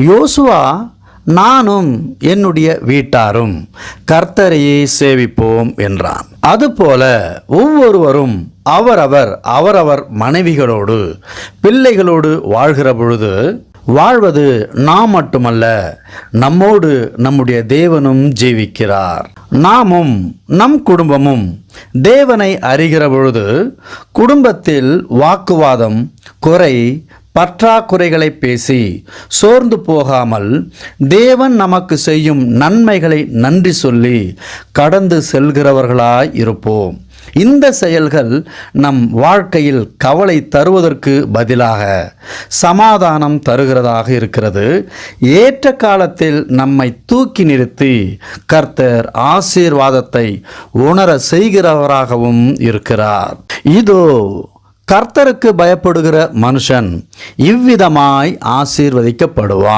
யோசுவா, நானும் என்னுடைய வீட்டாரும் கர்த்தரையே சேவிப்போம் என்றான். அதுபோல ஒவ்வொருவரும் அவரவர் மனைவிகளோடு பிள்ளைகளோடு வாழ்கிற பொழுது வாழ்வது நாம் மட்டுமல்ல, நம்மோடு நம்முடைய தேவனும் ஜீவிக்கிறார். நாமும் நம் குடும்பமும் தேவனை அறிகிற பொழுது குடும்பத்தில் வாக்குவாதம், குறை, பற்றாக்குறைகளை பேசி சோர்ந்து போகாமல் தேவன் நமக்கு செய்யும் நன்மைகளை நன்றி சொல்லி கடந்து செல்கிறவர்களாய் இருப்போம். இந்த செயல்கள் நம் வாழ்க்கையில் கவலை தருவதற்கு பதிலாக சமாதானம் தருகிறதாக இருக்கிறது. ஏற்ற காலத்தில் நம்மை தூக்கி நிறுத்தி கர்த்தர் ஆசீர்வாதத்தை உணர செய்கிறவராகவும் இருக்கிறார். இதோ கர்த்தருக்கு பயப்படுகிற மனுஷன் இவ்விதமாய் ஆசீர்வதிக்கப்படுவான்.